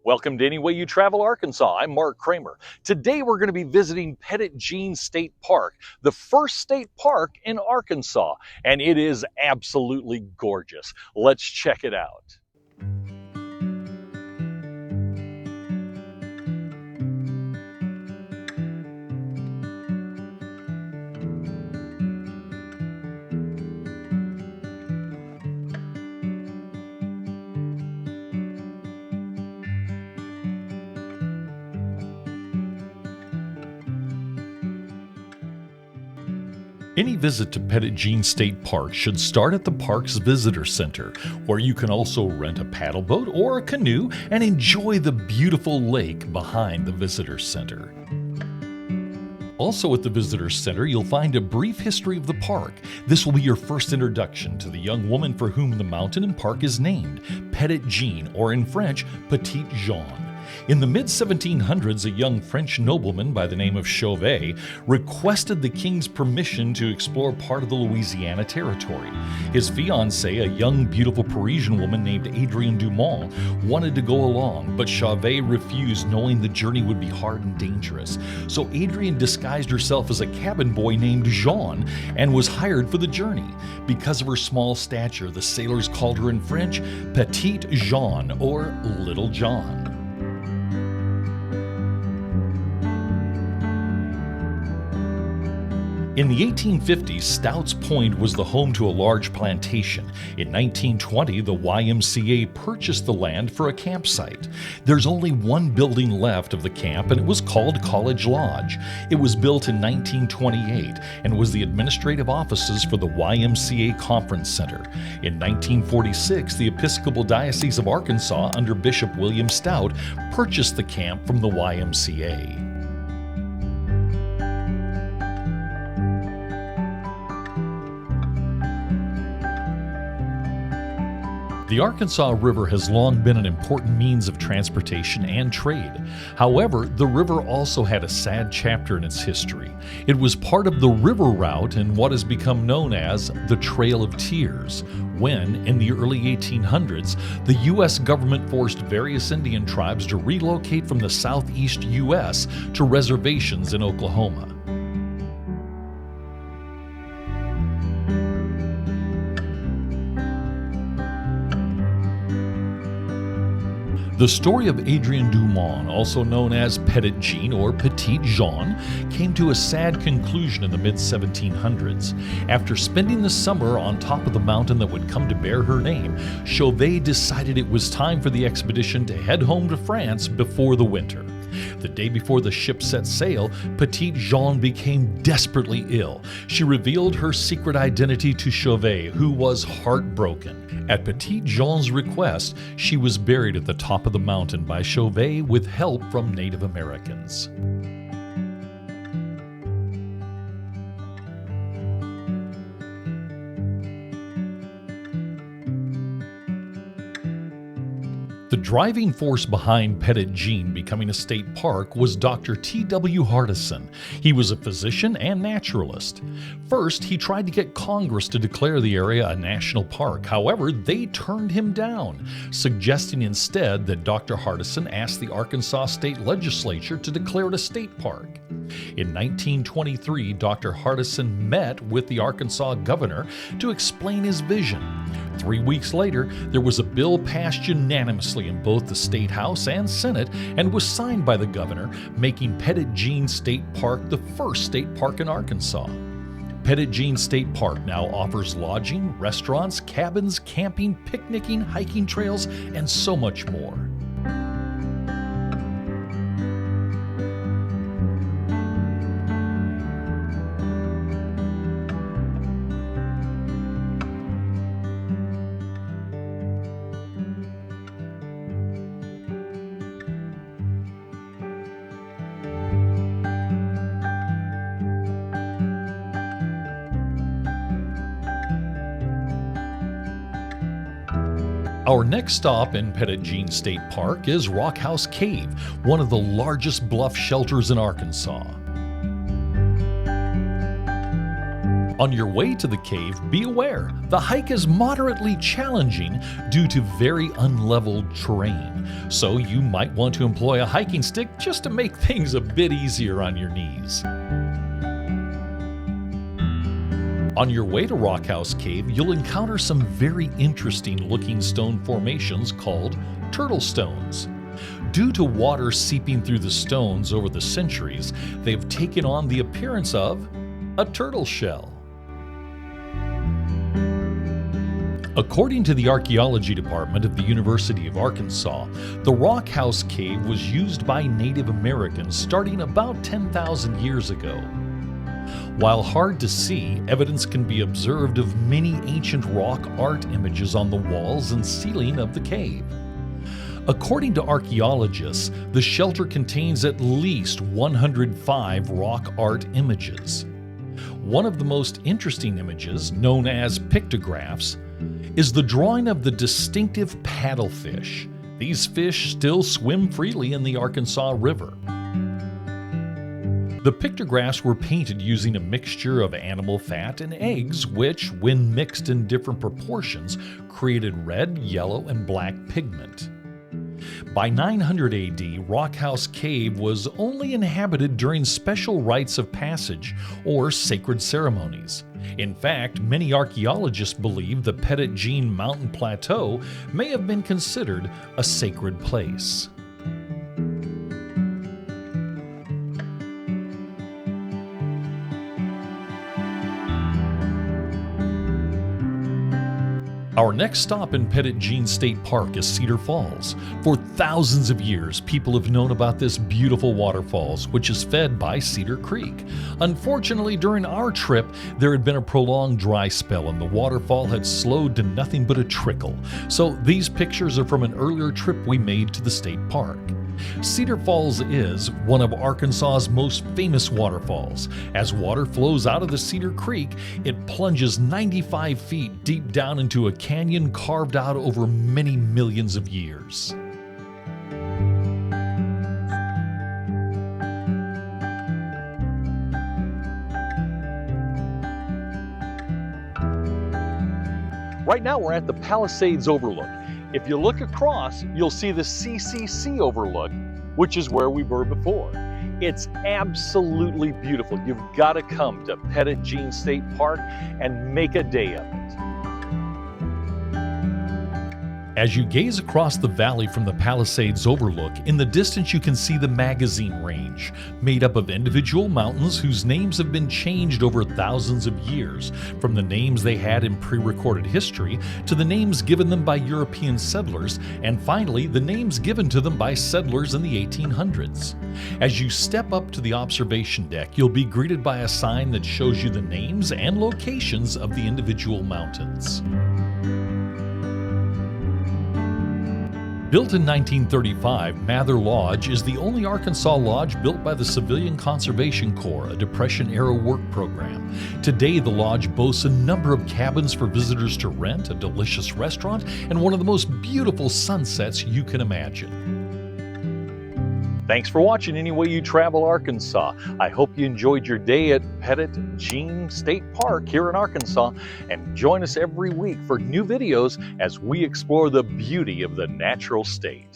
Welcome to Any Way You Travel Arkansas. I'm Mark Kramer. Today we're going to be visiting Petit Jean State Park, the first state park in Arkansas, and it is absolutely gorgeous. Let's check it out. Any visit to Petit Jean State Park should start at the park's visitor center, where you can also rent a paddle boat or a canoe and enjoy the beautiful lake behind the visitor center. Also at the visitor center, you'll find a brief history of the park. This will be your first introduction to the young woman for whom the mountain and park is named, Petit Jean, or in French, Petit Jean. In the mid-1700s, a young French nobleman by the name of Chauvet requested the king's permission to explore part of the Louisiana territory. His fiancée, a young, beautiful Parisian woman named Adrienne Dumont, wanted to go along, but Chauvet refused, knowing the journey would be hard and dangerous. So Adrienne disguised herself as a cabin boy named Jean and was hired for the journey. Because of her small stature, the sailors called her in French Petit Jean, or Little John. In the 1850s, Stout's Point was the home to a large plantation. In 1920, the YMCA purchased the land for a campsite. There's only one building left of the camp, and it was called College Lodge. It was built in 1928 and was the administrative offices for the YMCA Conference Center. In 1946, the Episcopal Diocese of Arkansas, under Bishop William Stout, purchased the camp from the YMCA. The Arkansas River has long been an important means of transportation and trade. However, the river also had a sad chapter in its history. It was part of the river route in what has become known as the Trail of Tears, when, in the early 1800s, the U.S. government forced various Indian tribes to relocate from the southeast U.S. to reservations in Oklahoma. The story of Adrienne Dumont, also known as Petit Jean or Petit Jean, came to a sad conclusion in the mid-1700s. After spending the summer on top of the mountain that would come to bear her name, Chauvet decided it was time for the expedition to head home to France before the winter. The day before the ship set sail, Petit Jean became desperately ill. She revealed her secret identity to Chauvet, who was heartbroken. At Petit Jean's request, she was buried at the top of the mountain by Chauvet with help from Native Americans. The driving force behind Petit Jean becoming a state park was Dr. T.W. Hardison. He was a physician and naturalist. First, he tried to get Congress to declare the area a national park. However, they turned him down, suggesting instead that Dr. Hardison ask the Arkansas State Legislature to declare it a state park. In 1923, Dr. Hardison met with the Arkansas governor to explain his vision. 3 weeks later, there was a bill passed unanimously in both the State House and Senate and was signed by the governor, making Petit Jean State Park the first state park in Arkansas. Petit Jean State Park now offers lodging, restaurants, cabins, camping, picnicking, hiking trails, and so much more. Our next stop in Petit Jean State Park is Rock House Cave, one of the largest bluff shelters in Arkansas. On your way to the cave, be aware, the hike is moderately challenging due to very unleveled terrain, so you might want to employ a hiking stick just to make things a bit easier on your knees. On your way to Rock House Cave, you'll encounter some very interesting looking stone formations called turtle stones. Due to water seeping through the stones over the centuries, they've taken on the appearance of a turtle shell. According to the Archaeology Department of the University of Arkansas, the Rock House Cave was used by Native Americans starting about 10,000 years ago. While hard to see, evidence can be observed of many ancient rock art images on the walls and ceiling of the cave. According to archaeologists, the shelter contains at least 105 rock art images. One of the most interesting images, known as pictographs, is the drawing of the distinctive paddlefish. These fish still swim freely in the Arkansas River. The pictographs were painted using a mixture of animal fat and eggs, which, when mixed in different proportions, created red, yellow, and black pigment. By 900 AD, Rock House Cave was only inhabited during special rites of passage or sacred ceremonies. In fact, many archaeologists believe the Petit Jean Mountain Plateau may have been considered a sacred place. Our next stop in Petit Jean State Park is Cedar Falls. For thousands of years, people have known about this beautiful waterfalls, which is fed by Cedar Creek. Unfortunately, during our trip, there had been a prolonged dry spell and the waterfall had slowed to nothing but a trickle. So these pictures are from an earlier trip we made to the state park. Cedar Falls is one of Arkansas's most famous waterfalls. As water flows out of the Cedar Creek, it plunges 95 feet deep down into a canyon carved out over many millions of years. Right now we're at the Palisades Overlook. If you look across, you'll see the CCC Overlook, which is where we were before. It's absolutely beautiful. You've got to come to Petit Jean State Park and make a day of it. As you gaze across the valley from the Palisades Overlook, in the distance you can see the Magazine Range, made up of individual mountains whose names have been changed over thousands of years, from the names they had in pre-recorded history to the names given them by European settlers, and finally the names given to them by settlers in the 1800s. As you step up to the observation deck, you'll be greeted by a sign that shows you the names and locations of the individual mountains. Built in 1935, Mather Lodge is the only Arkansas lodge built by the Civilian Conservation Corps, a Depression-era work program. Today, the lodge boasts a number of cabins for visitors to rent, a delicious restaurant, and one of the most beautiful sunsets you can imagine. Thanks for watching Any Way You Travel Arkansas. I hope you enjoyed your day at Petit Jean State Park here in Arkansas, and join us every week for new videos as we explore the beauty of the natural state.